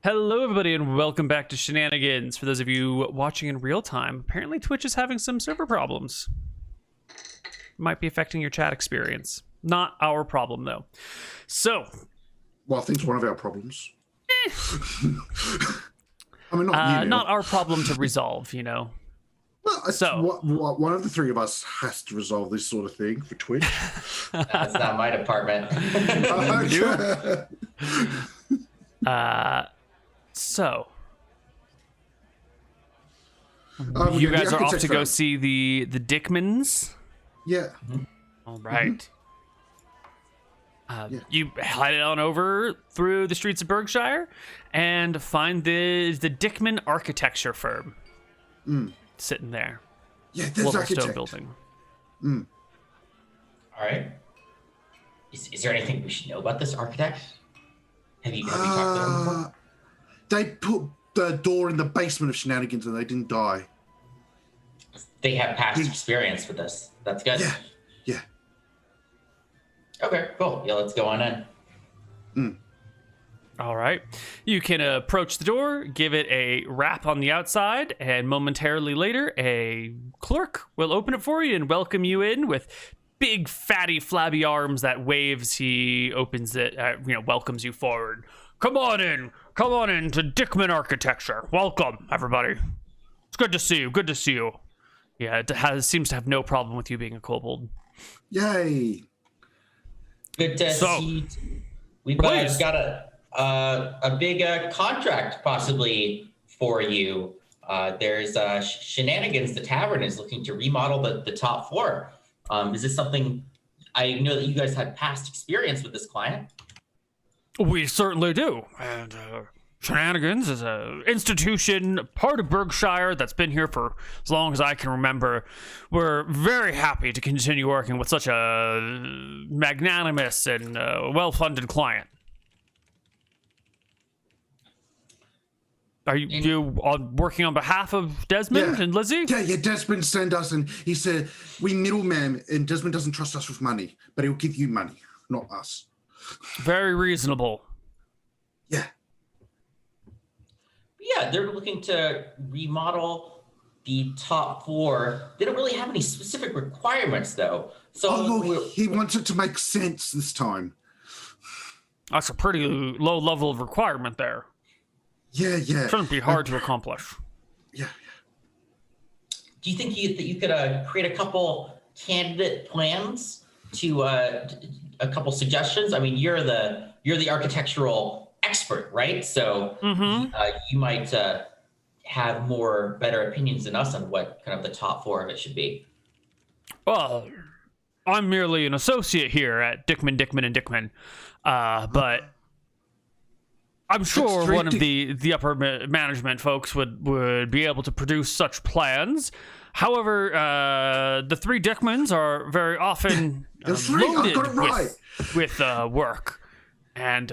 Hello, everybody, and welcome back to Shenanigans. For those of you watching in real time, apparently Twitch is having some server problems. Might be affecting your chat experience. Not our problem, though. So, well, I think it's one of our problems. I mean, not our problem to resolve, you know. Well, so one of the three of us has to resolve this sort of thing for Twitch. That's not my department. So, you guys are off to go see the Dickmans? Yeah. Mm-hmm. All right. You head on over through the streets of Berkshire and find the Dickman architecture firm sitting there. Yeah, there's architect. Building. All right. Is there anything we should know about this architect? Have you talked to them before? They put the door in the basement of Shenanigans and they didn't die. They have past experience with this. That's good. Yeah. Okay, cool. Yeah, let's go on in. All right. You can approach the door, give it a rap on the outside, and momentarily later, a clerk will open it for you and welcome you in with big, fatty, flabby arms that waves. He opens it, welcomes you forward. Come on in to Dickman Architecture. Welcome, everybody. It's good to see you. Yeah, it seems to have no problem with you being a kobold. Yay. Good to see. We've got a big contract possibly for you. There's Shenanigans. The tavern is looking to remodel the top floor. Is this something? I know that you guys had past experience with this client. We certainly do. And Shenanigans is an institution, part of Berkshire, that's been here for as long as I can remember. We're very happy to continue working with such a magnanimous and well-funded client. Are you working on behalf of Desmond and Lizzie? Yeah, Desmond sent us, and he said, we middleman, and Desmond doesn't trust us with money, but he'll give you money, not us. Very reasonable. Yeah, they're looking to remodel the top floor. They don't really have any specific requirements, though. So he wants it to make sense this time. That's a pretty low level of requirement there. Yeah. Shouldn't be hard to accomplish. Yeah. Do you think that you could create a couple candidate plans to a couple suggestions? I mean, you're the architectural expert, right? So you might have better opinions than us on what kind of the top floor of it should be. Well, I'm merely an associate here at Dickman, but I'm sure one of the upper management folks would be able to produce such plans. However, the three Dickmans are very often loaded with work. And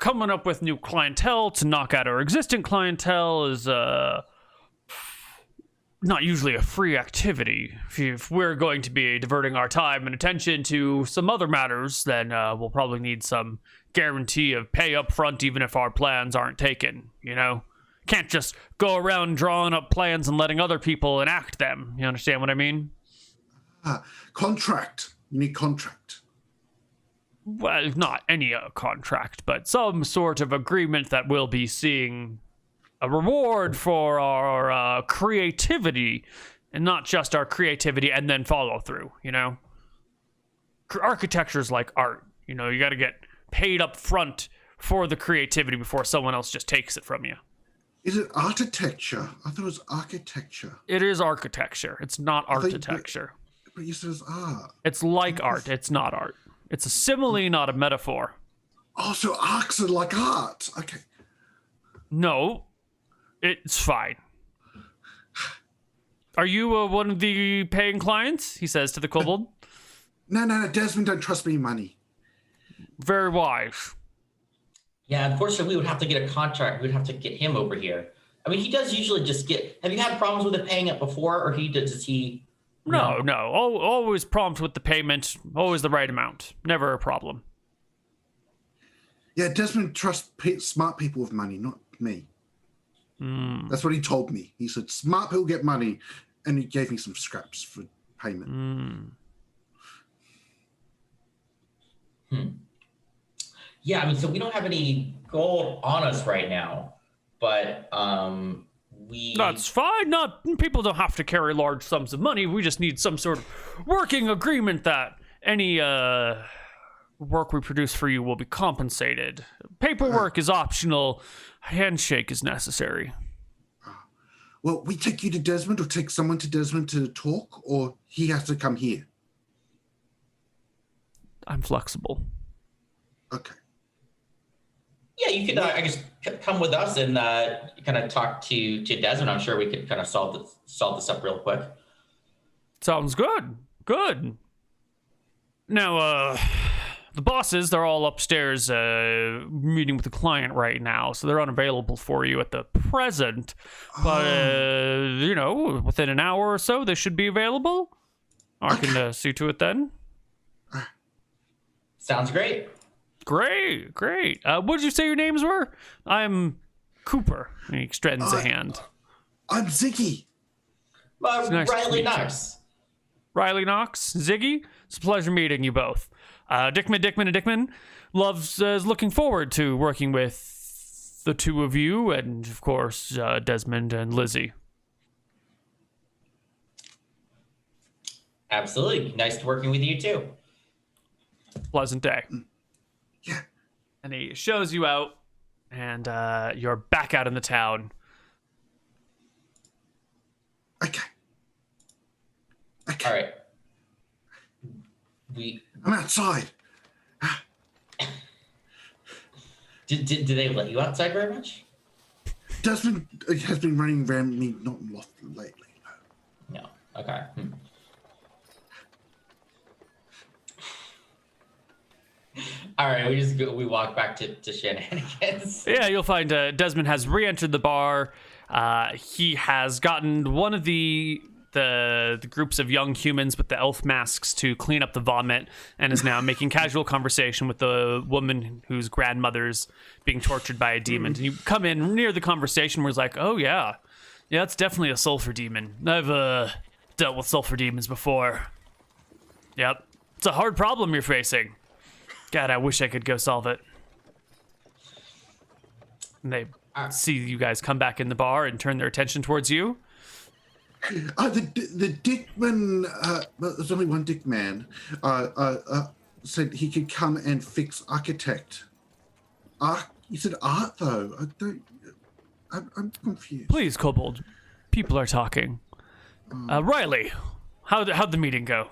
coming up with new clientele to knock out our existing clientele is not usually a free activity. If we're going to be diverting our time and attention to some other matters, then we'll probably need some guarantee of pay up front, even if our plans aren't taken, you know? Can't just go around drawing up plans and letting other people enact them. You understand what I mean? Contract. You need contract. Well, not any contract, but some sort of agreement that we'll be seeing a reward for our creativity, and not just our creativity and then follow through, you know? Architecture's like art, you know? You got to get paid up front for the creativity before someone else just takes it from you. Is it architecture? I thought it was architecture. It is architecture. It's not architecture. But you said it's art. It's like art. It's not art. It's a simile, not a metaphor. Oh, so arcs are like art. Okay. No, it's fine. Are you one of the paying clients? He says to the kobold. No. Desmond don't trust me money. Very wise. Yeah, unfortunately, we would have to get a contract. We'd have to get him over here. I mean, he does usually just get... Have you had problems with it paying it before, or does he... No. Always prompt with the payment. Always the right amount. Never a problem. Yeah, Desmond trusts smart people with money, not me. That's what he told me. He said, smart people get money, and he gave me some scraps for payment. Yeah, I mean, so we don't have any gold on us right now, but we... That's fine. People don't have to carry large sums of money. We just need some sort of working agreement that any work we produce for you will be compensated. Paperwork is optional. Handshake is necessary. Well, we take you to Desmond or take someone to Desmond to talk, or he has to come here? I'm flexible. Okay. Yeah, you could, I guess, come with us and kind of talk to Desmond. I'm sure we could kind of solve this up real quick. Sounds good. Good. Now, the bosses, they're all upstairs meeting with the client right now, so they're unavailable for you at the present. But, within an hour or so, they should be available. I can see to it then. Sounds great. Great. What did you say your names were? I'm Cooper. And he extends a hand. I'm Ziggy. Nice Riley Knox. Riley Knox, Ziggy. It's a pleasure meeting you both. Dickman is looking forward to working with the two of you, and of course Desmond and Lizzie. Absolutely, nice working with you too. Pleasant day. Yeah. And he shows you out, and you're back out in the town. Okay. All right. I'm outside. Did they let you outside very much? Desmond has been running around me not lately. No. Okay. All right, we walk back to Shenanigans. Yeah, you'll find Desmond has re-entered the bar. He has gotten one of the groups of young humans with the elf masks to clean up the vomit, and is now making casual conversation with the woman whose grandmother's being tortured by a demon. And you come in near the conversation where he's like, oh yeah, it's definitely a sulfur demon. I've dealt with sulfur demons before. Yep, it's a hard problem you're facing. God, I wish I could go solve it. And they see you guys come back in the bar and turn their attention towards you. The Dickman, there's only one Dickman, said he could come and fix architect. You said art, though. I'm confused. Please, Kobold. People are talking. Riley, how'd the meeting go?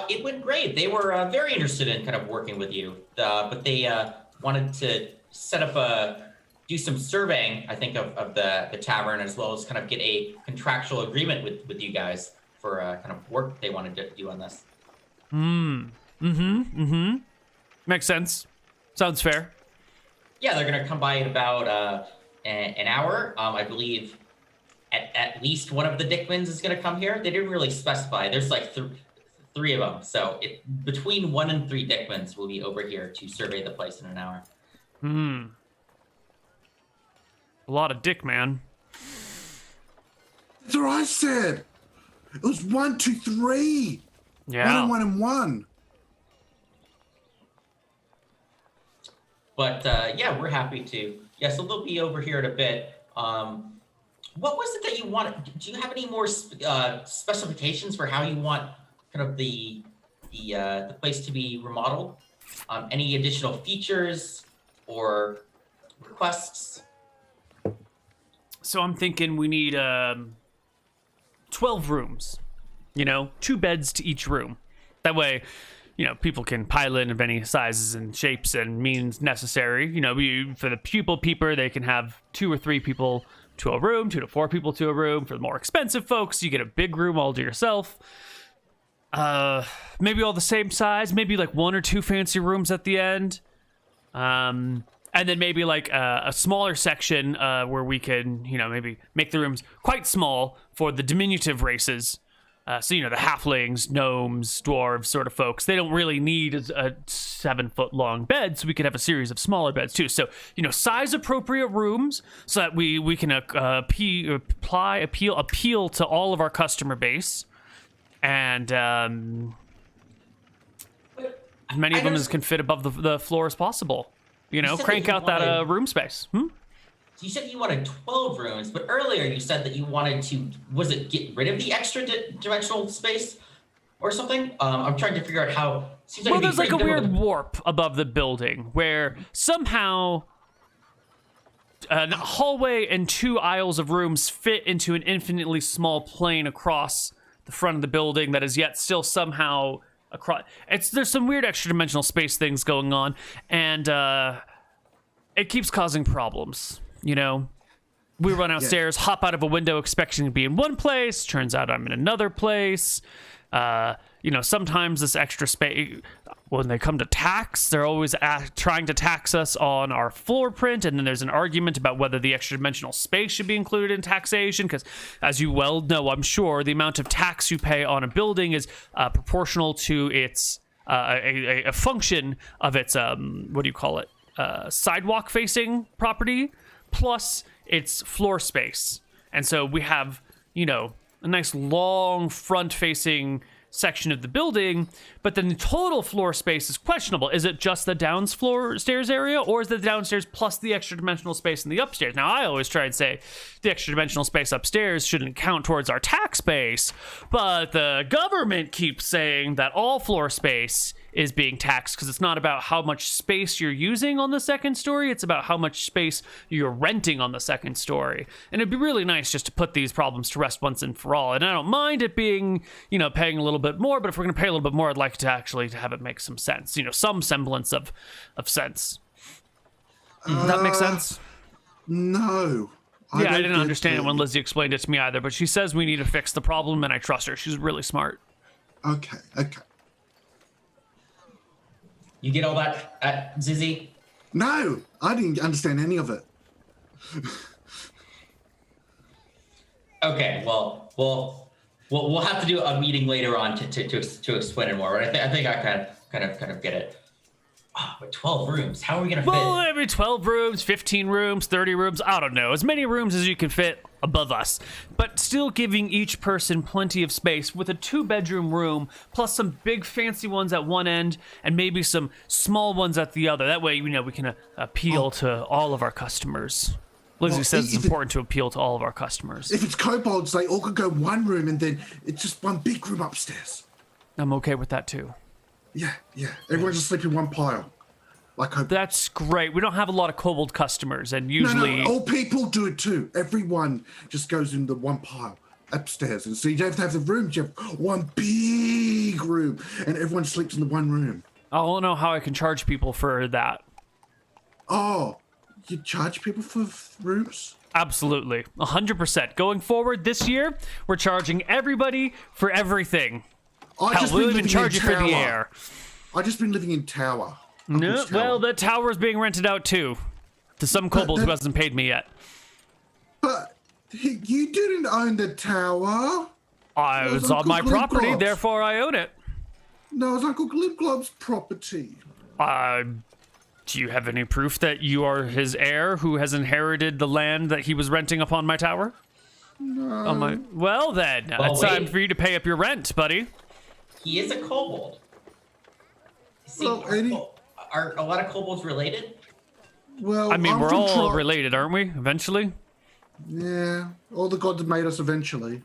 It went great. They were very interested in kind of working with you, but they wanted to set up do some surveying, I think, of the tavern, as well as kind of get a contractual agreement with you guys for kind of work they wanted to do on this. Makes sense. Sounds fair. Yeah, they're going to come by in about an hour. I believe at least one of the Dickmans is going to come here. They didn't really specify. There's like three of them. So between 1 and 3 Dickmans will be over here to survey the place in an hour. A lot of dick, man. That's what I said. It was 1, 2, 3. Yeah. 1 and 1. But yeah, we're happy to. Yeah, so they'll be over here in a bit. What was it that you want? Do you have any more specifications for how you want kind of the place to be remodeled? Any additional features or requests? So I'm thinking we need 12 rooms. 2 beds to each room. That way, people can pile in of any sizes and shapes and means necessary. For the pupil peeper, they can have 2 or 3 people to a room, 2 to 4 people to a room. For the more expensive folks, you get a big room all to yourself. Maybe all the same size, maybe like 1 or 2 fancy rooms at the end. And then maybe like a smaller section where we can, maybe make the rooms quite small for the diminutive races. So, the halflings, gnomes, dwarves sort of folks, they don't really need a 7-foot-long bed, so we could have a series of smaller beds, too. So, size-appropriate rooms so that we can appeal to all of our customer base. And as many of them as can fit above the floor as possible. Crank out that room space. You said you wanted 12 rooms, but earlier you said that you wanted to, was it get rid of the extra dimensional space or something? I'm trying to figure out how. Seems like well, there's like a weird warp above the building where somehow a hallway and 2 aisles of rooms fit into an infinitely small plane across the front of the building that is yet still somehow across. There's some weird extra dimensional space things going on, and it keeps causing problems. We run outstairs, hop out of a window expecting to be in one place. Turns out I'm in another place. Sometimes this extra space, when they come to tax, they're always trying to tax us on our floor print. And then there's an argument about whether the extra dimensional space should be included in taxation. Because as you well know, I'm sure, the amount of tax you pay on a building is proportional to its a function of its, sidewalk facing property plus its floor space. And so we have, a nice long front facing section of the building, but then the total floor space is questionable. Is it just the downstairs area, or is it the downstairs plus the extra dimensional space in the upstairs? Now, I always try and say the extra dimensional space upstairs shouldn't count towards our tax base, but the government keeps saying that all floor space is being taxed because it's not about how much space you're using on the second story, it's about how much space you're renting on the second story. And it'd be really nice just to put these problems to rest once and for all. And I don't mind it being, paying a little bit more, but if we're going to pay a little bit more, I'd like to actually have it make some sense, some semblance of sense. Does that make sense? No. I didn't understand it when Lizzie explained it to me either, but she says we need to fix the problem, and I trust her. She's really smart. Okay. You get all that, Zizzy? No, I didn't understand any of it. Okay, well, we'll have to do a meeting later on to explain it more. Right? I think I kind of get it. Oh, but 12 rooms. How are we gonna fit? Well, maybe 12 rooms, 15 rooms, 30 rooms. I don't know. As many rooms as you can fit above us, but still giving each person plenty of space with a 2-bedroom room plus some big fancy ones at one end and maybe some small ones at the other. That way, we can appeal to all of our customers. Lizzie says it's important to appeal to all of our customers. If it's kobolds, they all could go one room and then it's just one big room upstairs. I'm okay with that too. Yeah. Everyone just sleep in one pile. That's great. We don't have a lot of kobold customers, and usually... No, all people do it too. Everyone just goes in the one pile upstairs. And so you don't have to have the rooms. You have one big room, and everyone sleeps in the one room. I don't know how I can charge people for that. Oh, you charge people for rooms? Absolutely. 100%. Going forward this year, we're charging everybody for everything. Hell, we'll even charge you for the air. I've just been living in tower. No, well, the tower is being rented out too, to some kobold who hasn't paid me yet. But you didn't own the tower. I was on my property, therefore I own it. No, it's Uncle Glibglob's property. Do you have any proof that you are his heir who has inherited the land that he was renting upon my tower? No. Well then, it's time for you to pay up your rent, buddy. He is a kobold. See, are a lot of kobolds related? Well, I mean, we're all related, aren't we? Eventually. Yeah, all the gods made us eventually.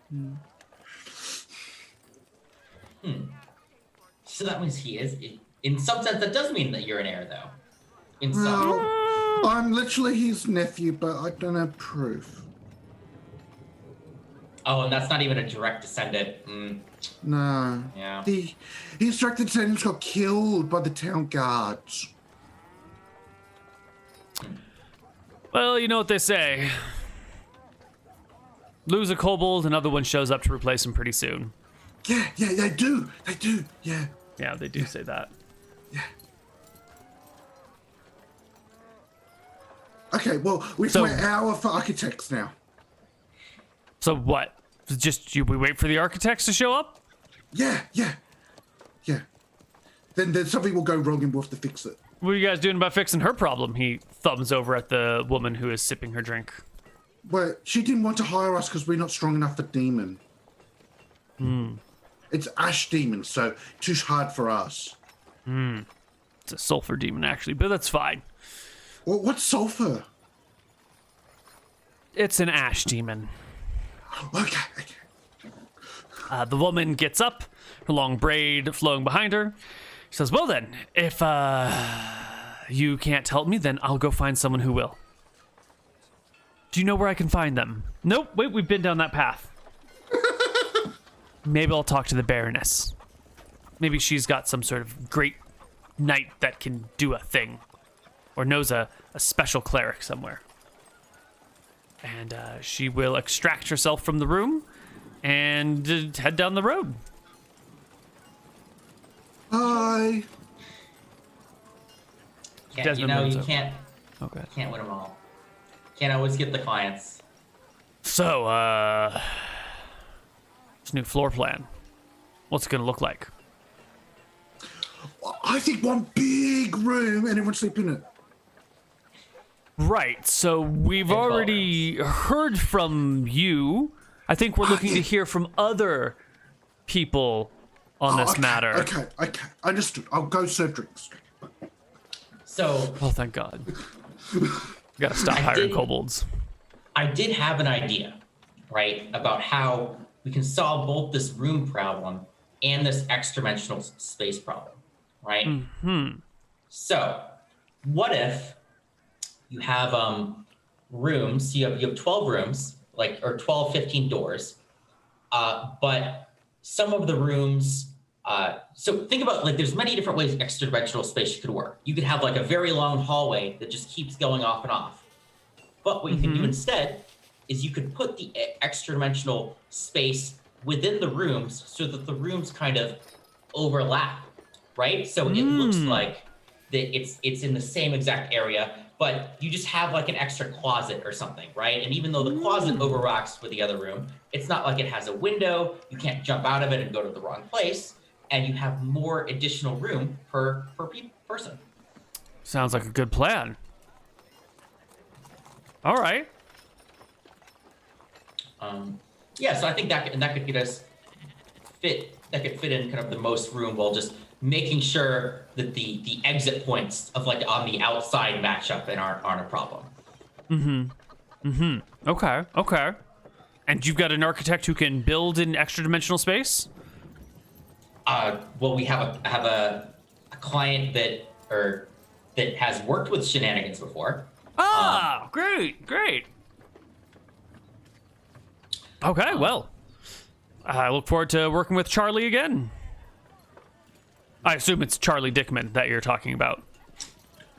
So that means he is. In some sense, that does mean that you're an heir, though. In some. Well, I'm literally his nephew, but I don't have proof. Oh, and that's not even a direct descendant. No. Yeah. His direct descendants got killed by the town guards. Well, you know what they say. Lose a kobold, another one shows up to replace him pretty soon. Yeah, they do. Yeah. Yeah, they do say that. Yeah. Okay, well, we've got an hour for architects now. So what? Just we wait for the architects to show up? Yeah. Then something will go wrong and we'll have to fix it. What are you guys doing about fixing her problem? He thumbs over at the woman who is sipping her drink. Well, she didn't want to hire us because we're not strong enough for demon. It's ash demon, so too hard for us. It's a sulfur demon, actually, but that's fine. Well, what's sulfur? It's an ash demon. Okay. The woman gets up, her long braid flowing behind her. She says, well then, if you can't help me, then I'll go find someone who will. Do you know where I can find them? Nope, wait, we've been down that path. Maybe I'll talk to the Baroness. Maybe she's got some sort of great knight that can do a thing. Or knows a special cleric somewhere. And she will extract herself from the room and head down the road. Bye. You can't Okay. win them all. Can't always get the clients. So, this new floor plan. What's it gonna look like? I think one big room and everyone sleep in it. Right, so we've already heard from you. I think we're looking to hear from other people on this matter. Okay. Understood. I'll go serve drinks. So, Oh, thank God. We gotta stop hiring kobolds. I did have an idea, right, about how we can solve both this room problem and this extra-dimensional space problem, right? So, what if you have rooms, you have 12 rooms, or 12, 15 doors, but some of the rooms, so think about, there's many different ways extra-dimensional space could work. You could have a very long hallway that just keeps going off and off. But what you can do instead is you could put the extra-dimensional space within the rooms so that the rooms kind of overlap, right? So it looks like that it's in the same exact area, but you just have an extra closet or something, right? And even though the closet overlaps with the other room, it's not like it has a window. You can't jump out of it and go to the wrong place, and you have more additional room per person. Sounds like a good plan. All right. Yeah, so I think that could get us fit in kind of the most room while just making sure that the exit points of on the outside match up and aren't a problem. Okay. And you've got an architect who can build in extra dimensional space? Well, we have a client that has worked with Shenanigans before. Great. Okay, well, I look forward to working with Charlie again. I assume it's Charlie Dickman that you're talking about.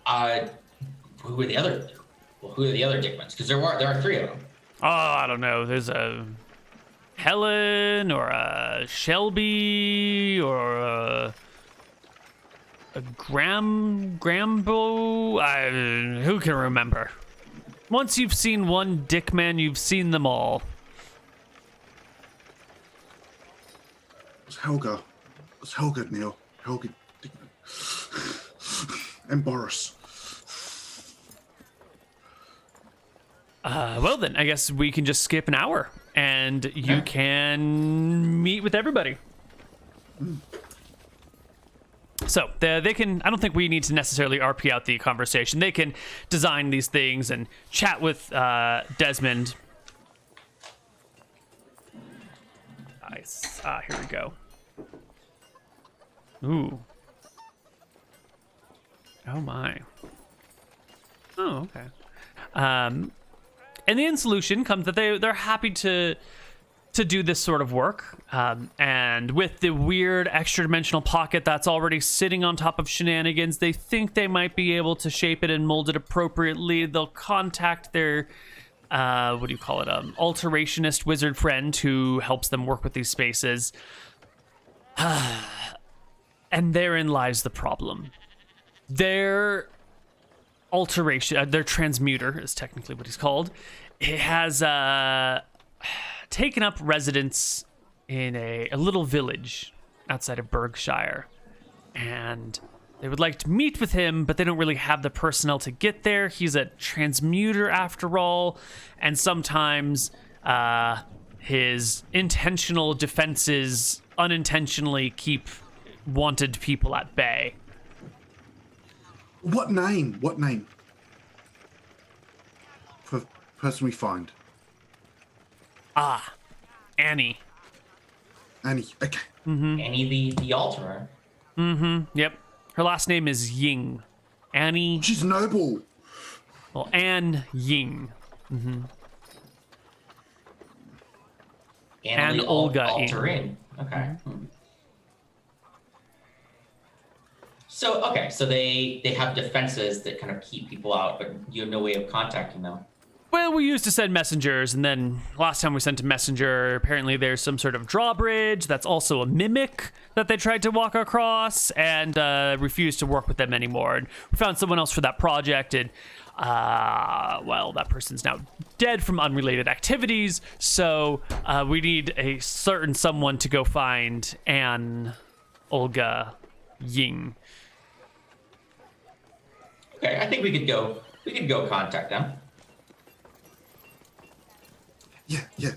Who are the other Dickmans? Because there are three of them. Oh, I don't know. There's a Helen or a Shelby or a Grambo. Who can remember? Once you've seen one Dickman, you've seen them all. It's Helga. Neal. Helga. And Boris. Well then, I guess we can just skip an hour and you can meet with everybody. So they can, I don't think we need to necessarily RP out the conversation. They can design these things and chat with Desmond. Nice. Here we go. Ooh. Oh my. Oh, okay. And the end solution comes that they're happy to do this sort of work. And with the weird extra dimensional pocket that's already sitting on top of Shenanigans, they think they might be able to shape it and mold it appropriately. They'll contact their alterationist wizard friend who helps them work with these spaces. And therein lies the problem. Their alteration, their transmuter is technically what he's called. It has taken up residence in a little village outside of Berkshire. And they would like to meet with him, but they don't really have the personnel to get there. He's a transmuter after all, and sometimes his intentional defenses unintentionally keep wanted people at bay. What name? What name? For person we find. Annie. Annie. Okay. Annie the Alterer. Yep. Her last name is Ying. Annie. She's noble. Well, Anne Ying. Annie And Olga Alterin. Okay. So they have defenses that kind of keep people out, but you have no way of contacting them. Well, we used to send messengers, and then last time we sent a messenger, apparently there's some sort of drawbridge that's also a mimic that they tried to walk across and refused to work with them anymore. And we found someone else for that project, and well, that person's now dead from unrelated activities, so we need a certain someone to go find Anne Olga Ying. Okay, I think we could go contact them. Yeah.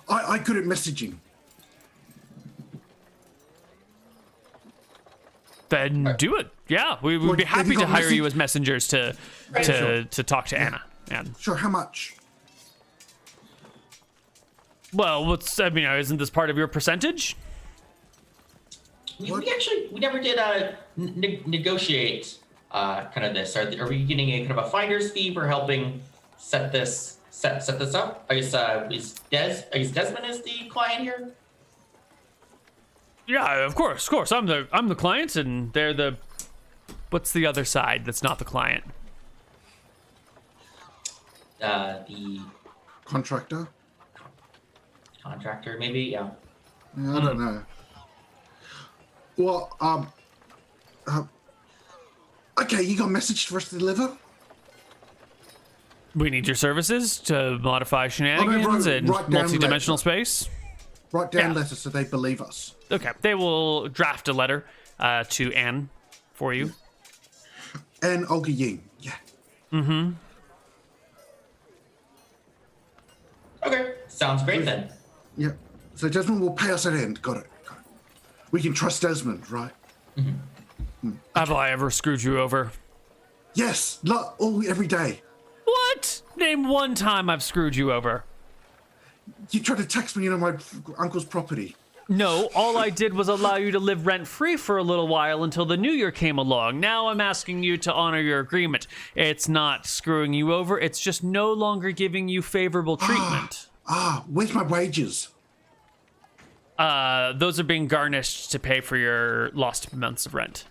I good at messaging. Then do it. Yeah, we would be Have happy you to got hire you message- as messengers to talk to Anna. And Sure, how much? well, isn't this part of your percentage? We never did negotiate kind of this. Are we getting a kind of a finder's fee for helping set this up? I guess Desmond is the client here. Yeah, of course. I'm the client, and they're the. What's the other side that's not the client? The Contractor? contractor, maybe. Yeah. Yeah, I don't know. Well, okay, you got a message for us to deliver? We need your services to modify Shenanigans and write down multi-dimensional letter. space. Write down Yeah. letters so they believe us. Okay, they will draft a letter to Anne for you. And Olga Ying, yeah. Okay, sounds great then. Yeah. So Desmond will pay us at end. Got it. We can trust Desmond, right? Have I ever screwed you over? Yes, every day. What? Name one time I've screwed you over. You tried to tax me into my uncle's property. No, all I did was allow you to live rent-free for a little while until the new year came along. Now I'm asking you to honor your agreement. It's not screwing you over, it's just no longer giving you favorable treatment. Where's my wages? Those are being garnished to pay for your lost months of rent.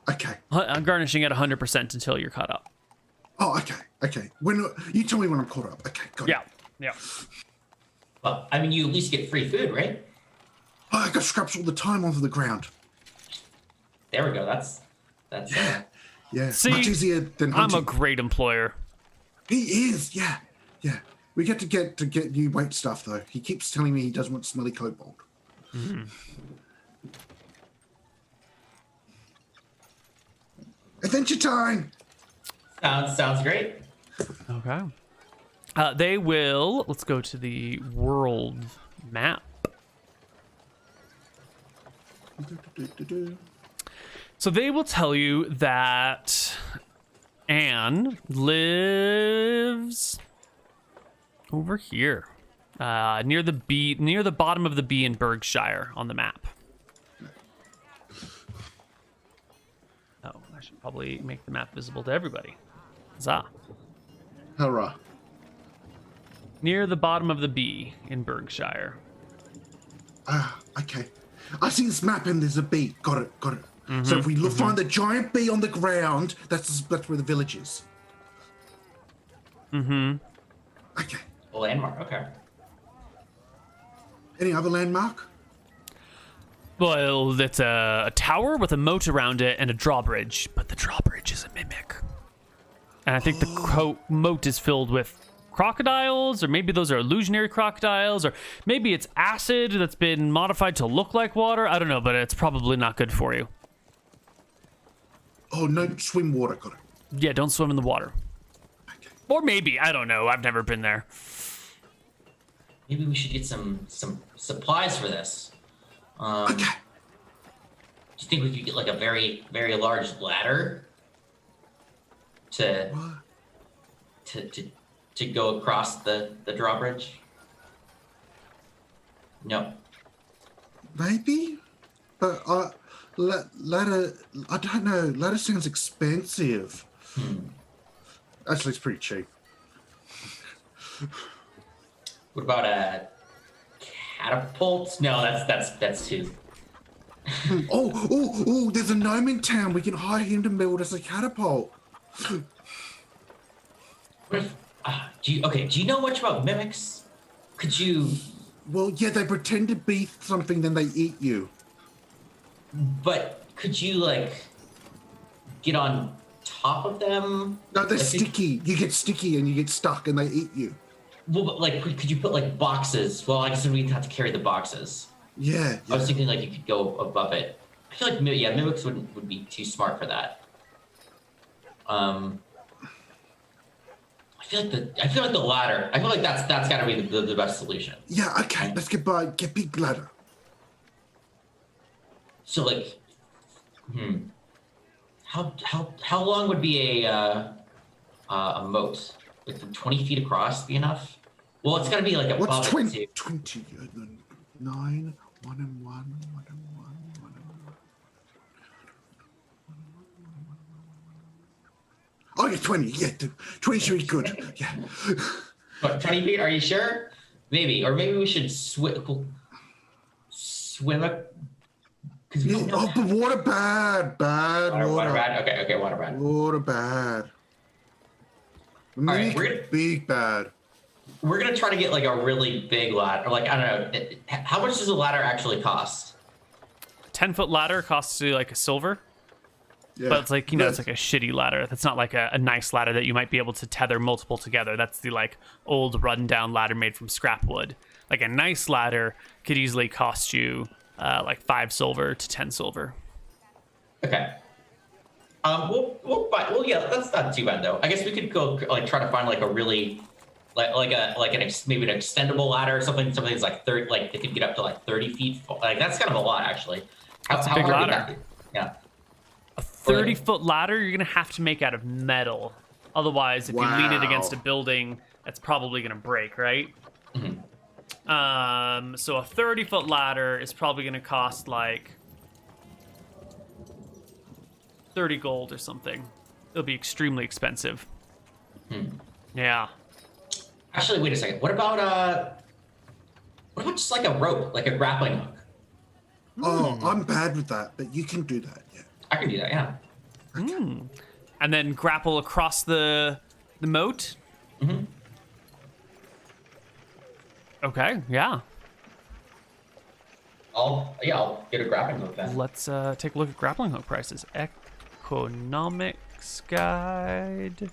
Okay. I'm garnishing at 100% until you're caught up. Okay. When you tell me when I'm caught up. Okay, got it. Yeah. Well, I mean, you at least get free food, right? I got scraps all the time onto the ground. There we go. That's Yeah, See, much easier than I'm hunting. a great employer. He is, yeah. We get to get new weight stuff though. He keeps telling me he doesn't want smelly cobalt. Adventure time. sounds great. Okay. They will. Let's go to the world map. So they will tell you that Anne lives over here, near the bottom of the B in Berkshire on the map. Oh, I should probably make the map visible to everybody. Huzzah. Hurrah. Near the bottom of the B in Berkshire. Okay. I see this map and there's a bee. Got it. So if we find the giant bee on the ground, that's where the village is. Okay. A landmark. Okay. Any other landmark? Well, it's a tower with a moat around it and a drawbridge, but the drawbridge is a mimic. And I think the moat is filled with crocodiles, or maybe those are illusionary crocodiles, or maybe it's acid that's been modified to look like water. I don't know, but it's probably not good for you. Oh, no swim water, got it. Yeah, don't swim in the water. Okay. Or maybe, I don't know. I've never been there. Maybe we should get some supplies for this. Okay. Do you think we could get like a very, very large ladder to go across the drawbridge? No. Maybe, but ladder. I don't know. Ladder sounds expensive. Actually, it's pretty cheap. What about a catapult? No, that's too. Oh! There's a gnome in town. We can hire him to build us a catapult. What if, do you know much about mimics? Could you? Well, yeah, they pretend to be something, then they eat you. But could you like get on top of them? No, they're sticky. You get sticky and you get stuck, and they eat you. Well, but like, could you put like boxes? Well, I guess we'd have to carry the boxes. Yeah. I was thinking like you could go above it. I feel like mimics would be too smart for that. I feel like the ladder. I feel like that's got to be the best solution. Yeah. Okay. Let's get big ladder. So like, how long would be a moat? Like 20 feet across be enough? Well, it's got to be like above. What's 20? It too. 20 9 1 and 1 1 and 1 1 and 1. Oh yeah, 20. Yeah, 20 should be good. Yeah. What, 20 feet? Are you sure? Maybe, or maybe we should swim. Because we don't know. Oh, but water bad. Water bad. Okay, water bad. Water bad. All right, Big bad. We're gonna try to get like a really big ladder. Like I don't know, how much does a ladder actually cost? 10-foot ladder costs you like a silver. Yeah. But it's like, it's like a shitty ladder. That's not like a nice ladder that you might be able to tether multiple together. That's the like old rundown ladder made from scrap wood. Like a nice ladder could easily cost you like 5 silver to 10 silver. Okay. Well, yeah, that's not too bad though. I guess we could go like try to find like a really maybe an extendable ladder or something that's like 30, like they could get up to like 30 feet. Like that's kind of a lot actually. That's a big ladder. Yeah. A 30-foot ladder you're gonna have to make out of metal. Otherwise, if you lean it against a building, that's probably gonna break, right? Mm-hmm. So a 30-foot ladder is probably gonna cost like 30 gold or something. It'll be extremely expensive. Yeah. Actually, wait a second. What about just like a rope, like a grappling hook? Oh, I'm bad with that, but you can do that. Yeah. I can do that. Yeah. And then grapple across the moat. Mm-hmm. Okay. Yeah. I'll get a grappling hook then. Let's take a look at grappling hook prices. Economics guide.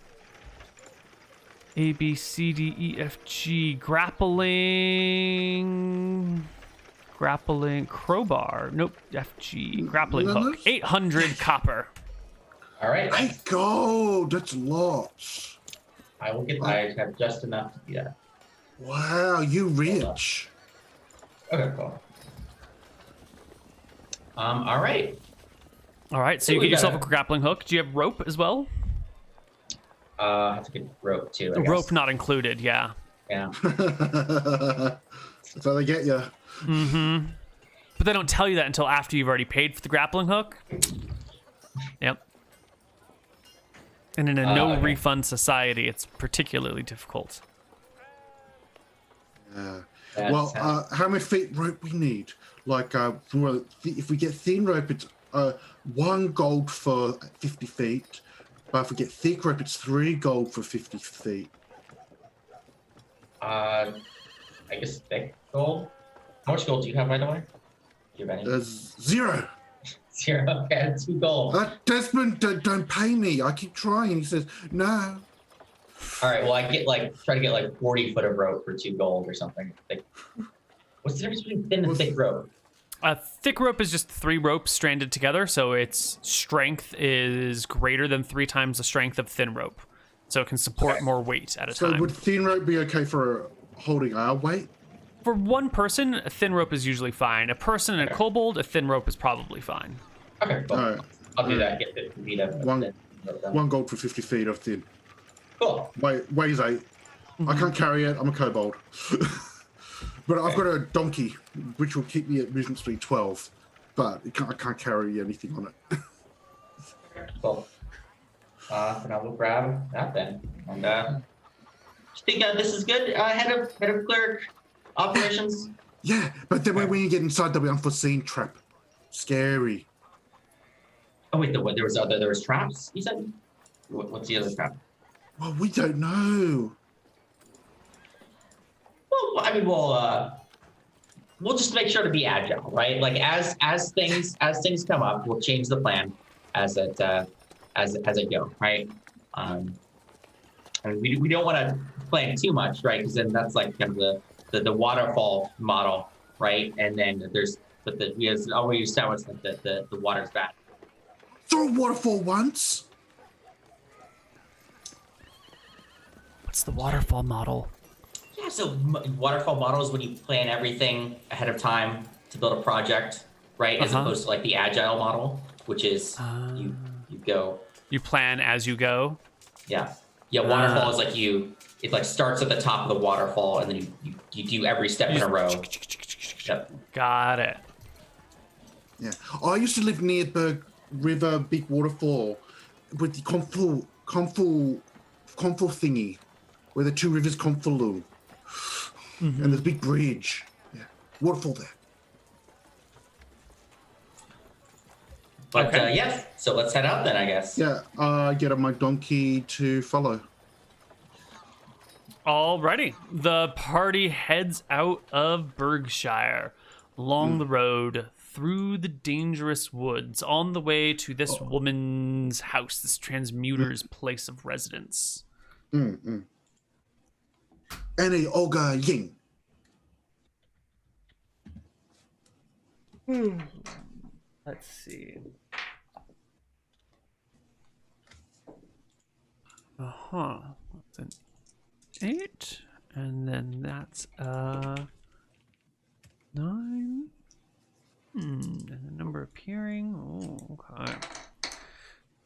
A, B, C, D, E, F, G. Grappling, crowbar. Nope, F, G. Grappling hook. 800 copper. All right. 8 gold. That's lots. I will get. I have just enough to do that. Wow, you rich. Okay, cool. All right. All right, so you get yourself a grappling hook. Do you have rope as well? I have to get rope too. The rope not included, yeah. Yeah. That's how they get you. Mm-hmm. But they don't tell you that until after you've already paid for the grappling hook. Yep. And in a no-refund society, it's particularly difficult. Yeah. Well, how many feet rope we need? Like, if we get thin rope, it's 1 gold for 50 feet. But if we get thick rope, it's 3 gold for 50 feet. I guess thick gold. How much gold do you have, by the way? Do you have any? 0. 0. Okay, 2 gold. Desmond, don't pay me. I keep trying. He says, no. All right. Well, I try to get like 40 foot of rope for 2 gold or something. Like, what's the difference between thin and thick rope? A thick rope is just 3 ropes stranded together, so its strength is greater than 3 times the strength of thin rope, so it can support more weight at a time. So would thin rope be okay for holding our weight? For one person, a thin rope is usually fine. A person and a kobold, a thin rope is probably fine. Okay, cool. All right. I'll do that. Get 50 feet of thin rope then. 1 gold for 50 feet of thin. Cool. Weighs 8. I can't carry it. I'm a kobold. But I've got a donkey, which will keep me at movement speed 12. But I can't carry anything on it. Cool. So now we'll grab that then. And do you think this is good? Head of cleric operations. Yeah, but then when you get inside, there'll be unforeseen trap. Scary. Oh wait, there was traps. You said. What's the other trap? Well, we don't know. Well, I mean, we'll just make sure to be agile, right? Like as things come up, we'll change the plan as it go, right? And we don't want to plan too much, right? Because then that's like kind of the waterfall model, right? And then we always establish that the water's bad. Saw a waterfall once. What's the waterfall model? Yeah, so waterfall model is when you plan everything ahead of time to build a project, right? As opposed to like the agile model, which is you go. You plan as you go. Yeah. Waterfall is like it like starts at the top of the waterfall, and then you do every step in a row. Yep. Got it. Yeah. I used to live near Berg River, big waterfall, with the confluence thingy, where the 2 rivers confluence. And there's a big bridge. Yeah. Waterfall there. But Okay. yes, so let's head out then, I guess. Yeah, get on my donkey to follow. Alrighty. The party heads out of Berkshire, along the road, through the dangerous woods, on the way to this woman's house, this transmuter's place of residence. Annie Olga Ying. Let's see. That's an 8, and then that's a 9. And the number appearing. Oh, okay.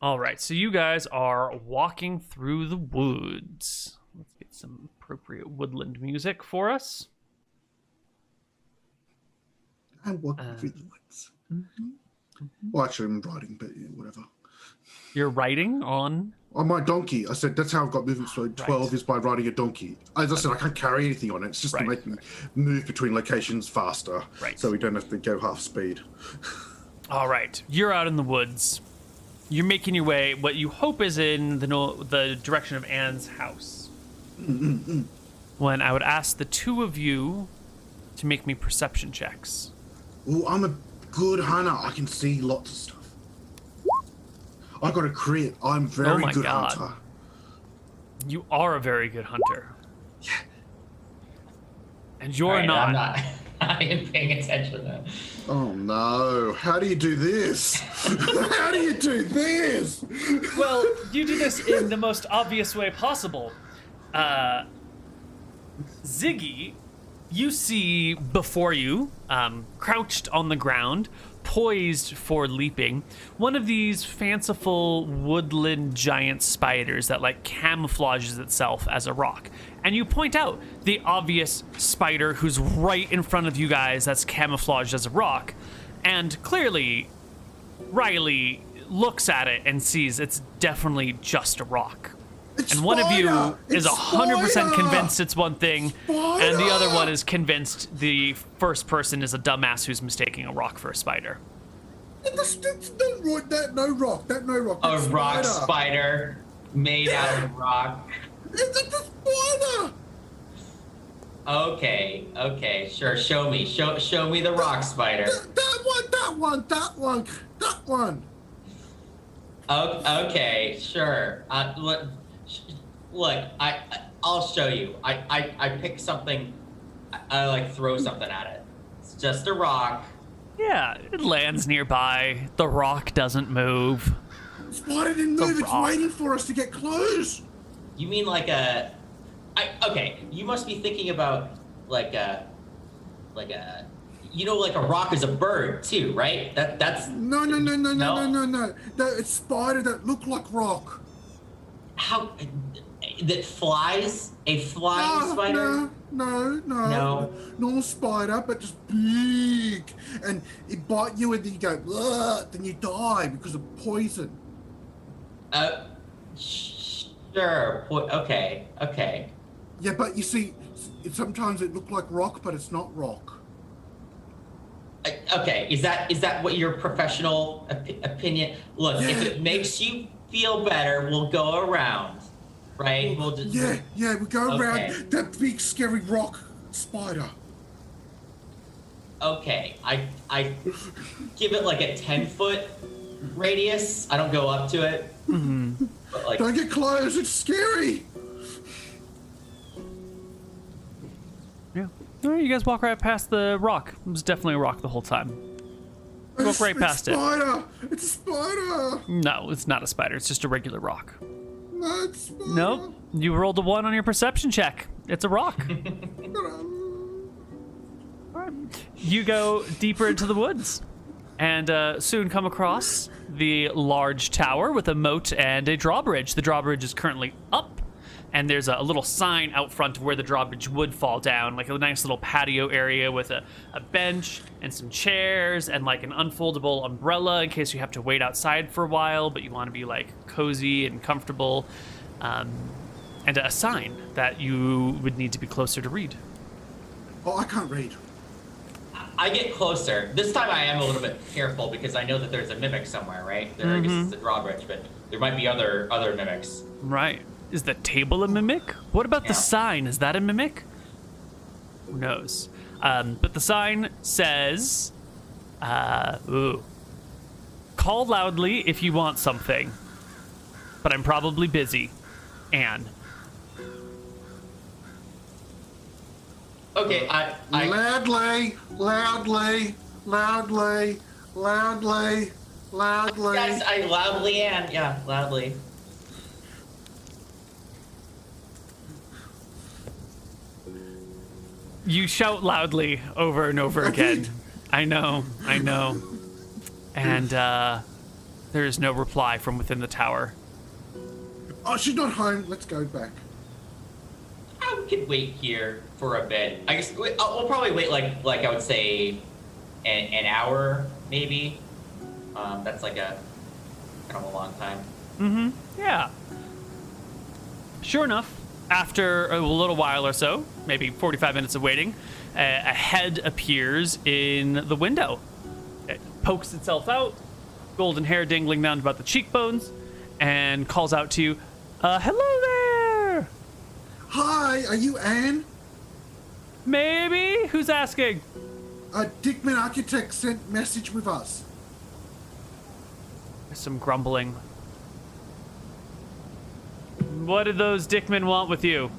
All right, so you guys are walking through the woods. Let's get some appropriate woodland music for us. I'm walking through the woods. Well, actually, I'm riding, but yeah, whatever. You're riding on my donkey. I said that's how I've got movement speed 12 is by riding a donkey. As I said, I can't carry anything on it. It's just to make me move between locations faster, so we don't have to go half speed. All right, you're out in the woods. You're making your way, what you hope is in the direction of Anne's house. When I would ask the 2 of you to make me perception checks. Oh, I'm a good hunter. I can see lots of stuff. I got a crit. I'm very good hunter. You are a very good hunter. Yeah. And you're Right, not. I'm not. I am paying attention then. Oh no! How do you do this? How do you do this? Well, you do this in the most obvious way possible. Ziggy, you see before you, crouched on the ground, poised for leaping, one of these fanciful woodland giant spiders that like camouflages itself as a rock. And you point out the obvious spider who's right in front of you guys that's camouflaged as a rock. And clearly, Riley looks at it and sees it's definitely just a rock. And one of you is 100% convinced it's one thing, and the other one is convinced the first person is a dumbass who's mistaking a rock for a spider. No rock. A rock spider made out of rock. It's a spider. Okay, sure. Show me the rock spider. That one. Okay, sure. Look, I'll show you. I pick something. I like throw something at it. It's just a rock. Yeah, it lands nearby. The rock doesn't move. Spider didn't move. It's waiting for us to get close. You mean like okay, you must be thinking about like a like a rock is a bird too, right? That's No, it's spider that look like rock. how that flies? A flying spider? No. Normal spider, but just big, and it bite you, and then you go, ugh, then you die because of poison. Sure. Okay. Yeah, but you see, sometimes it look like rock, but it's not rock. Okay, is that what your professional opinion? Look, if it makes you feel better, we'll go around, right? We'll just we go around that big scary rock spider. Okay, I give it like a 10-foot radius. I don't go up to it. Mm-hmm. But like, don't get close. It's scary. Yeah. All right, you guys walk right past the rock. It was definitely a rock the whole time. Walk right past it. It's a spider. No, it's not a spider. It's just a regular rock. No, it's a spider. Nope. You rolled a 1 on your perception check. It's a rock. You go deeper into the woods and soon come across the large tower with a moat and a drawbridge. The drawbridge is currently up, and there's a little sign out front of where the drawbridge would fall down, like a nice little patio area with a bench and some chairs and like an unfoldable umbrella in case you have to wait outside for a while, but you want to be like cozy and comfortable, and a sign that you would need to be closer to read. Oh, I can't read. I get closer. This time I am a little bit careful because I know that there's a mimic somewhere, right? There, I guess it's a drawbridge, but there might be other mimics. Right. Is the table a mimic? What about the sign? Is that a mimic? Who knows? But the sign says, call loudly if you want something. But I'm probably busy. Anne. Okay, I Loudly. Yes, I loudly am. Yeah, loudly. You shout loudly over and over again. I know. And there is no reply from within the tower. Oh, she's not home. Let's go back. We could wait here for a bit. I guess we'll probably wait like I would say an hour maybe. That's like a kind of a long time. Mm-hmm. Yeah. Sure enough, after a little while or so, maybe 45 minutes of waiting, a head appears in the window. It pokes itself out, golden hair dangling down about the cheekbones, and calls out to you, hello there! Hi, are you Anne? Maybe? Who's asking? Dickman Architect sent message with us. There's some grumbling. What did those Dickmen want with you?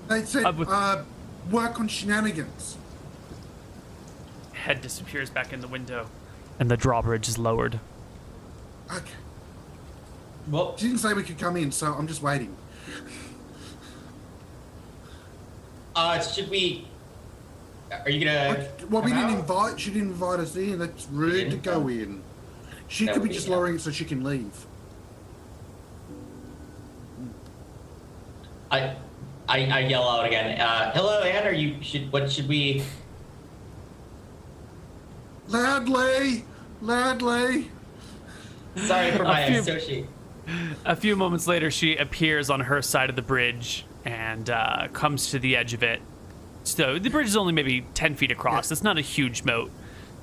They said, work on Shenanigans. Head disappears back in the window, and the drawbridge is lowered. Okay. Well, She didn't say we could come in, so I'm just waiting. should we? Are you gonna? Well, we come didn't out? invite. She didn't invite us in. That's rude to go in. She That could would be be, just yeah. lowering it so she can leave. I yell out again. Hello, Anne. What should we? Loudly. Sorry for my few- associate. A few moments later, she appears on her side of the bridge and comes to the edge of it. So the bridge is only maybe 10 feet across. It's not a huge moat.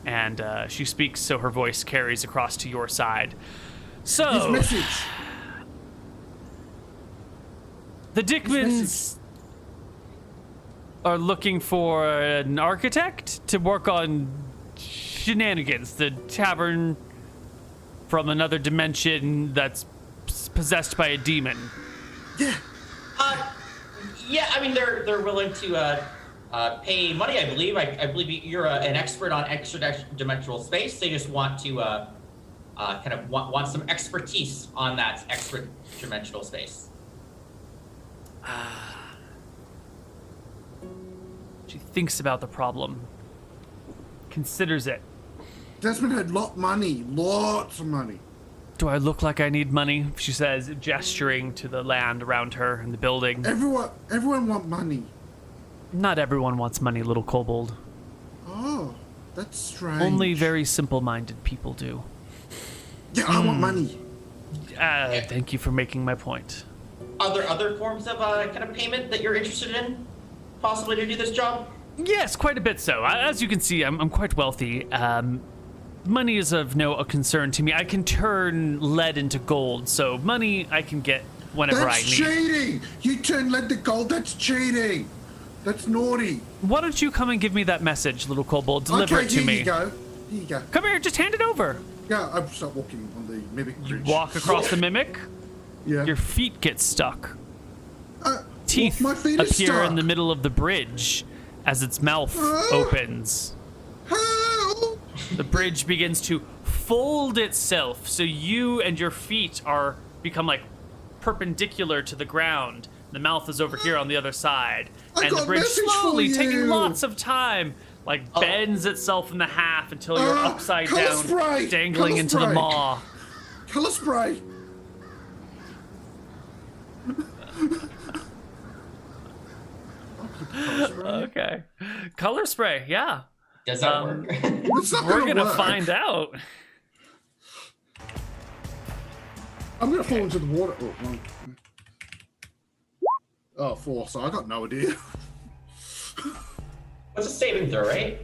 And she speaks so her voice carries across to your side. His So, message. the Dickmans are looking for an architect to work on Shenanigans, the tavern from another dimension that's possessed by a demon. Yeah. Yeah, I mean they're willing to pay money. I believe. I believe you're an expert on extra-dimensional space. They just want to kind of want some expertise on that extra-dimensional space. She thinks about the problem, considers it. Desmond had lots of money. Do I look like I need money? She says, gesturing to the land around her and the building. Everyone want money. Not everyone wants money, little kobold. Oh, that's strange. Only very simple-minded people do. Yeah, I want money. Thank you for making my point. Are there other forms of kind of payment that you're interested in, possibly to do this job? Yes, quite a bit so. As you can see, I'm quite wealthy. Money is of no concern to me. I can turn lead into gold, so money I can get whenever I need. That's cheating! You turn lead to gold, that's cheating! That's naughty. Why don't you come and give me that message, little kobold? Deliver it to me. Here you go. Here you go. Come here, just hand it over. Yeah, I start walking on the mimic bridge. Walk across the mimic. Yeah. Your feet get stuck. Teeth my feet are appear stuck. in the middle of the bridge as its mouth opens. Help! The bridge begins to fold itself, so you and your feet become like perpendicular to the ground. The mouth is over here on the other side, and the bridge slowly, taking lots of time, like bends itself in the half until you're upside down, dangling into the maw. Color spray. Okay, color spray. Yeah. Does that work? It's not We're gonna work. find out. I'm gonna fall into the water. Oh, 4, so I got no idea. What's a saving throw, right?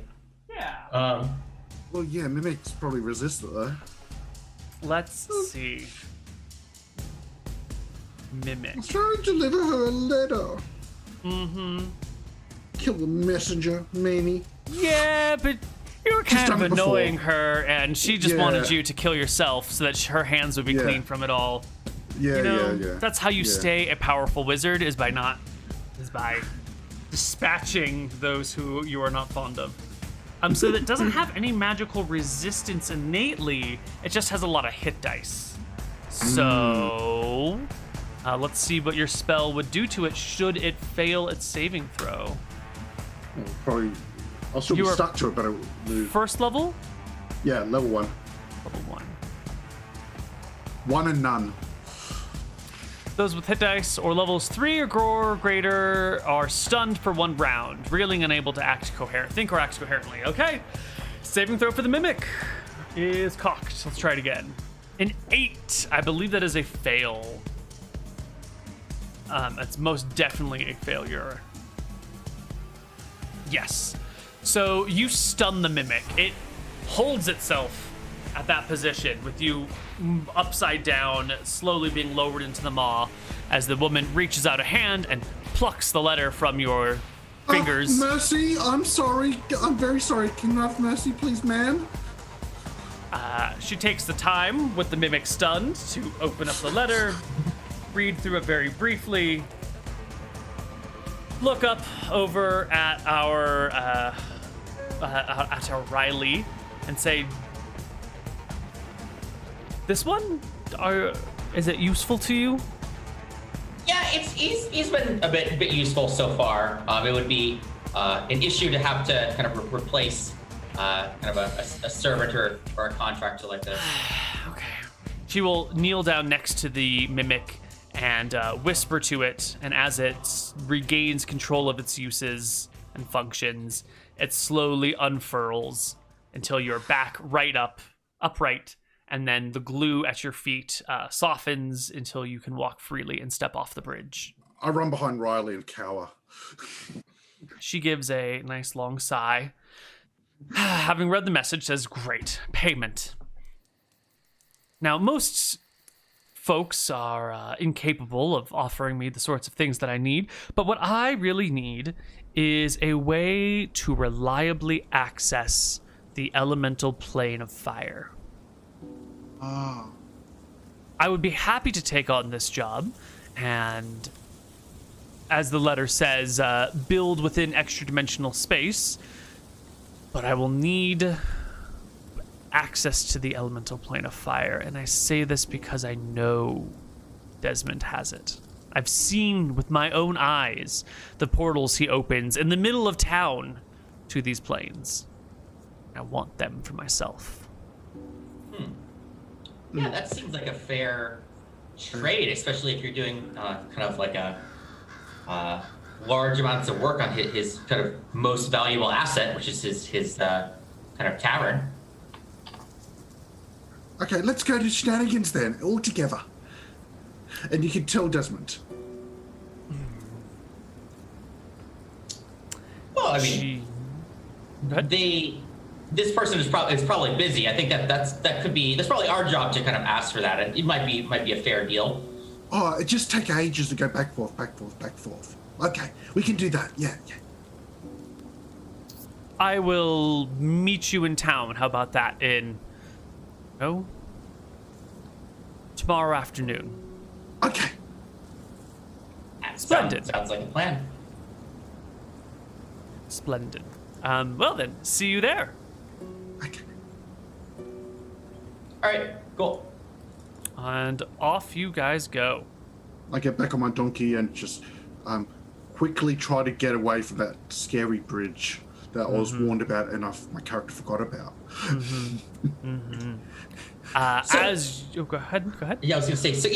Yeah. Well, yeah, mimics probably resist it though. Let's see. Mimic. I'm trying to deliver her a letter. Mm-hmm. Kill the messenger, Mamie. Yeah, but you were kind of done it before. annoying her, and she just wanted you to kill yourself so that her hands would be clean from it all. Yeah, You know, yeah. that's how you stay a powerful wizard, is by dispatching those who you are not fond of. So that doesn't have any magical resistance innately. It just has a lot of hit dice. So let's see what your spell would do to it should it fail its saving throw. Probably. I'll still be stuck to it, but I will move. First level? Yeah, level 1. Level 1. 1 and none. Those with hit dice or levels 3 or greater are stunned for 1 round, reeling unable to think or act coherently. Okay, saving throw for the mimic is cocked. Let's try it again. An 8. I believe that is a fail. That's most definitely a failure. Yes. So you stun the mimic. It holds itself at that position with you upside down, slowly being lowered into the maw as the woman reaches out a hand and plucks the letter from your fingers. Mercy, I'm sorry. I'm very sorry. Can you have mercy, please, ma'am? She takes the time with the mimic stunned to open up the letter, read through it very briefly, look up over at our Riley and say, "This one, is it useful to you?" Yeah, he's been a bit useful so far. It would be an issue to have to kind of replace kind of a servant or a contractor like this. Okay. She will kneel down next to the mimic and whisper to it, and as it regains control of its uses and functions, it slowly unfurls until you're back upright, and then the glue at your feet softens until you can walk freely and step off the bridge. I run behind Riley and cower. She gives a nice long sigh. Having read the message, says, "Great, payment." Now, most folks are incapable of offering me the sorts of things that I need, but what I really need is a way to reliably access the elemental plane of fire. I would be happy to take on this job and as the letter says, build within extra-dimensional space, but I will need access to the elemental plane of fire, and I say this because I know Desmond has it. I've seen with my own eyes the portals he opens in the middle of town to these planes. I want them for myself. Yeah, that seems like a fair trade, especially if you're doing kind of like a large amounts of work on his kind of most valuable asset, which is his kind of tavern. Okay, let's go to Shenanigans then, all together. And you can tell Desmond. Well, I mean, this person is probably busy. I think that's probably our job to kind of ask for that. It might be a fair deal. Oh, it just take ages to go back, forth, back, forth, back, forth. Okay, we can do that. Yeah. I will meet you in town. How about that? Tomorrow afternoon. Okay. Splendid. Sounds like a plan. Splendid. Well then, see you there. Okay. All right, cool. And off you guys go. I get back on my donkey and just quickly try to get away from that scary bridge that I was warned about and my character forgot about. Go ahead. Yeah, I was gonna say. So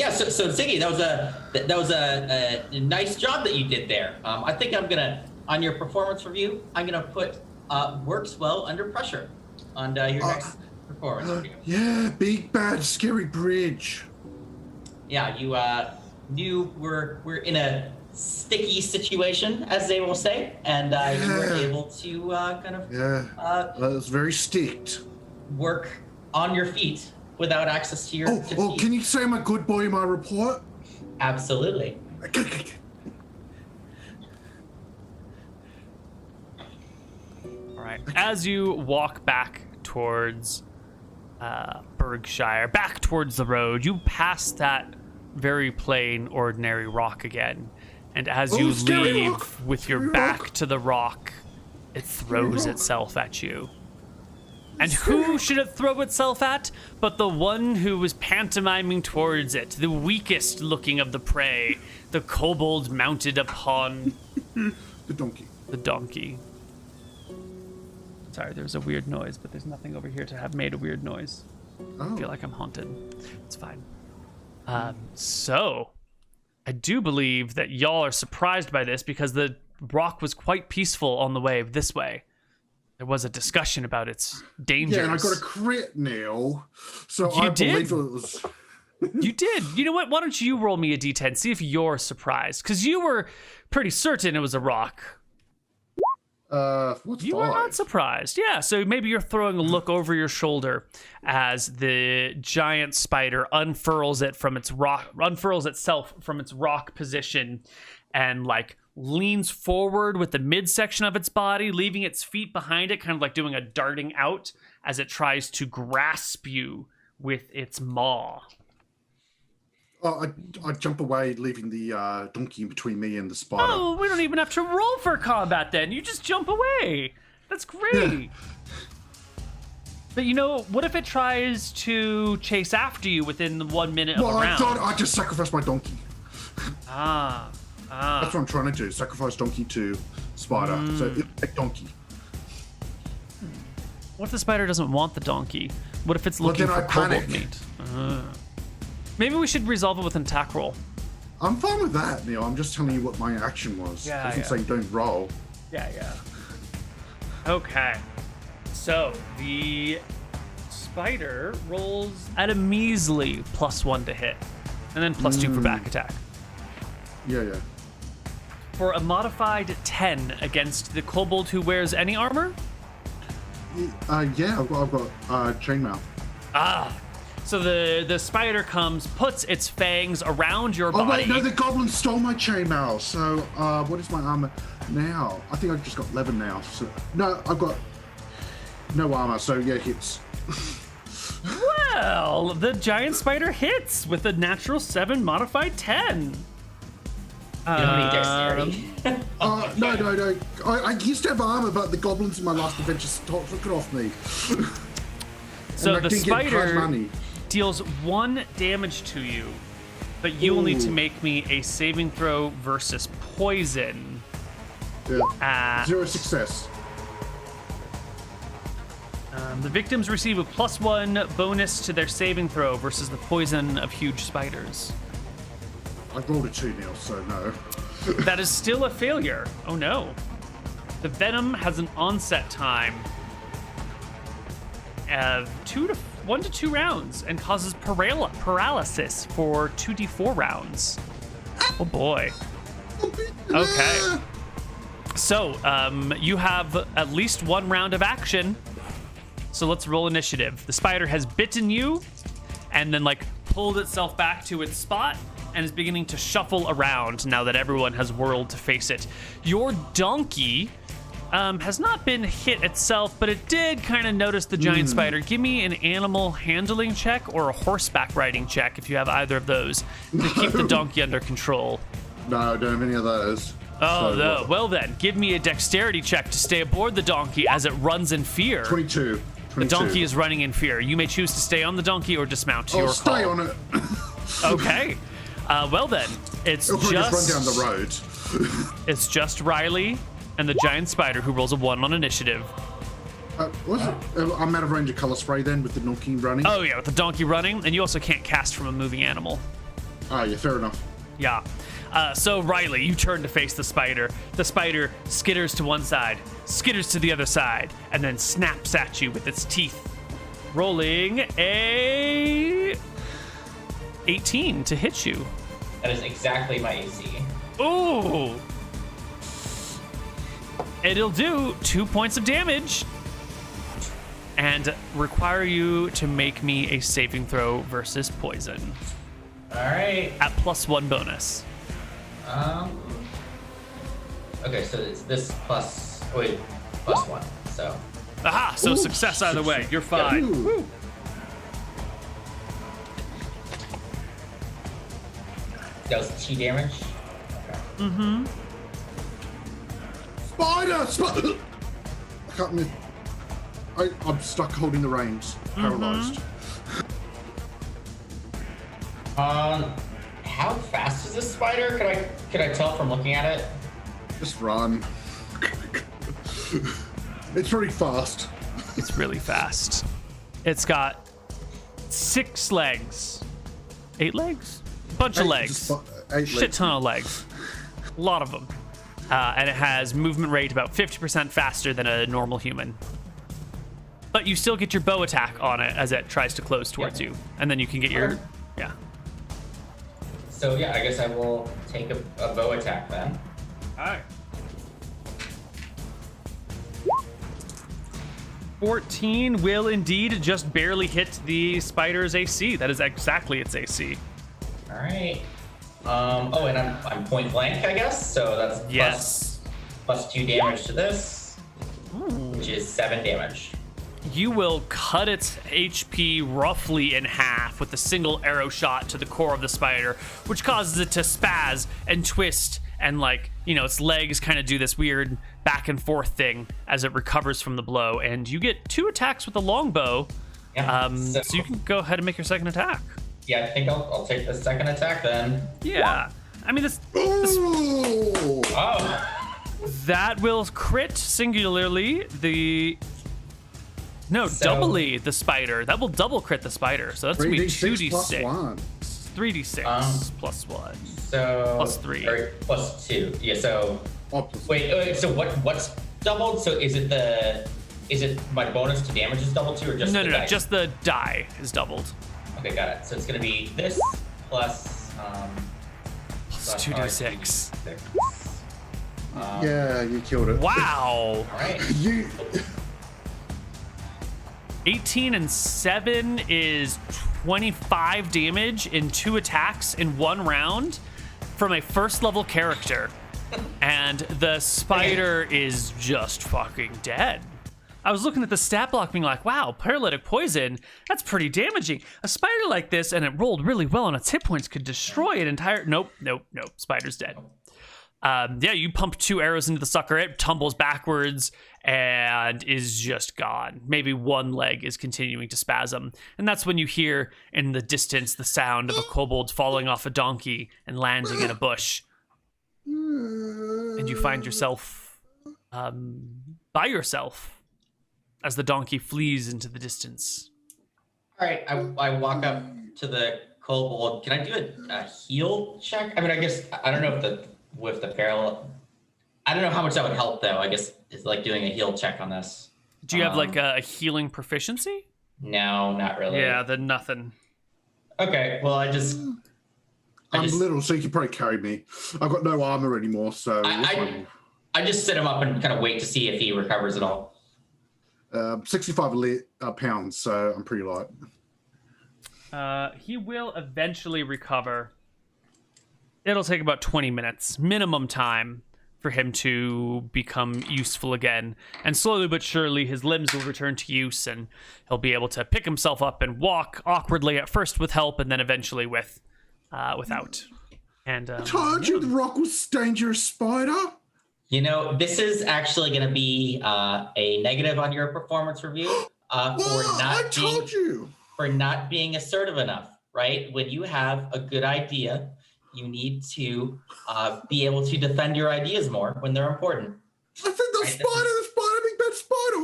Ziggy, that was a nice job that you did there. I think I'm gonna, on your performance review, I'm gonna put works well under pressure on your next performance review. Yeah, big bad scary bridge. Yeah, you were in a sticky situation, as they will say, and you were able to kind of that was very sticked. Work on your feet without access to your feet. Can you say I'm a good boy in my report? Absolutely. Okay. All right. As you walk back towards Berkshire, back towards the road, you pass that very plain, ordinary rock again. And as you leave with your back to the rock, it throws itself at you. And who should it throw itself at but the one who was pantomiming towards it, the weakest looking of the prey, the kobold mounted upon the donkey. Sorry, there's a weird noise, but there's nothing over here to have made a weird noise. I feel like I'm haunted. It's fine. So, I do believe that y'all are surprised by this because the rock was quite peaceful on the way this way. There was a discussion about its dangers. Yeah, and I got a crit, Neal. So I believe it was... You did. You know what? Why don't you roll me a d10, see if you're surprised. Because you were pretty certain it was a rock. What's you 5? were not surprised. Yeah, so maybe you're throwing a look over your shoulder as the giant spider unfurls itself from its rock position and leans forward with the midsection of its body, leaving its feet behind it, kind of like doing a darting out as it tries to grasp you with its maw. I jump away, leaving the donkey in between me and the spider. Oh, we don't even have to roll for combat then. You just jump away. That's great. Yeah. But what if it tries to chase after you within 1 minute of a round? Well, I just sacrificed my donkey. That's what I'm trying to do. Sacrifice donkey to spider. So a donkey. What if the spider doesn't want the donkey? What if it's looking for kobold meat? Maybe we should resolve it with an attack roll. I'm fine with that, Neal. I'm just telling you what my action was. I wasn't saying don't roll. Yeah. Okay. So the spider rolls at a measly +1 to hit, and then +2 for back attack. Yeah. For a modified 10 against the kobold who wears any armor? Yeah, I've got chainmail. So the spider comes, puts its fangs around your body. Oh wait, no, the goblin stole my chainmail. So what is my armor now? I think I've just got 11 now. So no, I've got no armor. So yeah, hits. Well, the giant spider hits with a natural 7 modified 10. You don't need dexterity. No. I used to have armor, but the goblins in my last adventure took it off me. So the didn't get card spider money. deals 1 damage to you, but you will need to make me a saving throw versus poison. Yeah. 0 success. The victims receive a +1 bonus to their saving throw versus the poison of huge spiders. I rolled a 2, Neal, so no. That is still a failure. Oh no. The venom has an onset time of 1 to 2 rounds and causes paralysis for 2d4 rounds. Oh boy. Okay. So, you have at least 1 round of action. So let's roll initiative. The spider has bitten you and then like pulled itself back to its spot and is beginning to shuffle around now that everyone has whirled to face it. Your donkey has not been hit itself, but it did kind of notice the giant spider. Give me an animal handling check or a horseback riding check if you have either of those to keep the donkey under control. No, I don't have any of those. Oh, no. Well then, give me a dexterity check to stay aboard the donkey as it runs in fear. 22. The donkey is running in fear. You may choose to stay on the donkey or dismount. Your stay call. on it. Okay. Well then, it's It'll just run down the road. It's just Riley and the giant spider who rolls a 1 on initiative. I'm out of range of color spray then with the donkey running. Oh yeah, with the donkey running, and you also can't cast from a moving animal. Oh yeah, fair enough. Yeah. So Riley, you turn to face the spider. The spider skitters to one side, skitters to the other side, and then snaps at you with its teeth. Rolling a 18 to hit you. That is exactly my AC. Ooh! It'll do 2 points of damage and require you to make me a saving throw versus poison. All right. At +1 bonus. Okay, so it's this +1. So. Aha! So success either way. You're fine. Ooh. Woo. That was 2 damage. Okay. Mm-hmm. Spider! I can't move. I'm stuck holding the reins. Paralyzed. How fast is this spider? Could I tell from looking at it? Just run. It's pretty fast. It's really fast. It's got 6 legs. 8 legs? Bunch of legs. 8 Shit legs. ton of legs. A lot of them. And it has movement rate about 50% faster than a normal human. But you still get your bow attack on it as it tries to close towards you. And then you can get your... Yeah. So yeah, I guess I will take a bow attack then. Alright. 14 will indeed just barely hit the spider's AC. That is exactly its AC. All right. Oh, and I'm point blank, I guess. So that's Yes. plus 2 damage to this, which is 7 damage. You will cut its HP roughly in half with a single arrow shot to the core of the spider, which causes it to spaz and twist and, like, you know, its legs kind of do this weird back and forth thing as it recovers from the blow. And you get 2 attacks with the longbow. Yeah. So you can go ahead and make your second attack. Yeah, I think I'll take the second attack then. Yeah. I mean, this Ooh. Oh. that will crit singularly the... No, doubly the spider. That will double crit the spider. So that's going to be 3d6 plus 2d6. 1. 3d6 plus 1. So Plus 3. Or plus 2. Yeah. So Oh, plus wait. So what's doubled? So is it my bonus to damage is doubled too, or just No, the no, no. dice? Just the die is doubled. Okay, got it. So it's gonna be this plus Plus 2d6. Yeah, you killed it. Wow. All right. You. 18 and 7 is 25 damage in 2 attacks in 1 round from a first level character. And the spider is just fucking dead. I was looking at the stat block being like, wow, paralytic poison, that's pretty damaging. A spider like this, and it rolled really well on its hit points, could destroy an entire... Nope, spider's dead. You pump 2 arrows into the sucker. It tumbles backwards and is just gone. Maybe one leg is continuing to spasm. And that's when you hear in the distance the sound of a kobold falling off a donkey and landing in a bush. And you find yourself by yourself as the donkey flees into the distance. All right, I walk up to the kobold. Can I do a heal check? I mean, I guess I don't know if the parallel. I don't know how much that would help though. I guess it's like doing a heal check on this. Do you have like a healing proficiency? No, not really. Yeah, then nothing. Okay, well I'm little, so you can probably carry me. I've got no armor anymore, so I just sit him up and kind of wait to see if he recovers at all. 65 pounds, so I'm pretty light. He will eventually recover. It'll take about 20 minutes, minimum time, for him to become useful again. And slowly but surely, his limbs will return to use, and he'll be able to pick himself up and walk awkwardly at first with help, and then eventually without. And I told you the rock was dangerous, Spider. You know, this is actually going to be a negative on your performance review for not being assertive enough, right? When you have a good idea, you need to be able to defend your ideas more when they're important. I think the spider, big bad spider.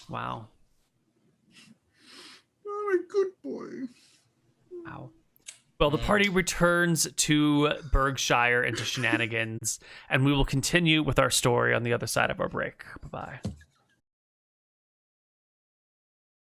Wow. I'm a good boy. Wow. Well, the party returns to Berkshire and to Shenanigans, and we will continue with our story on the other side of our break. Bye-bye.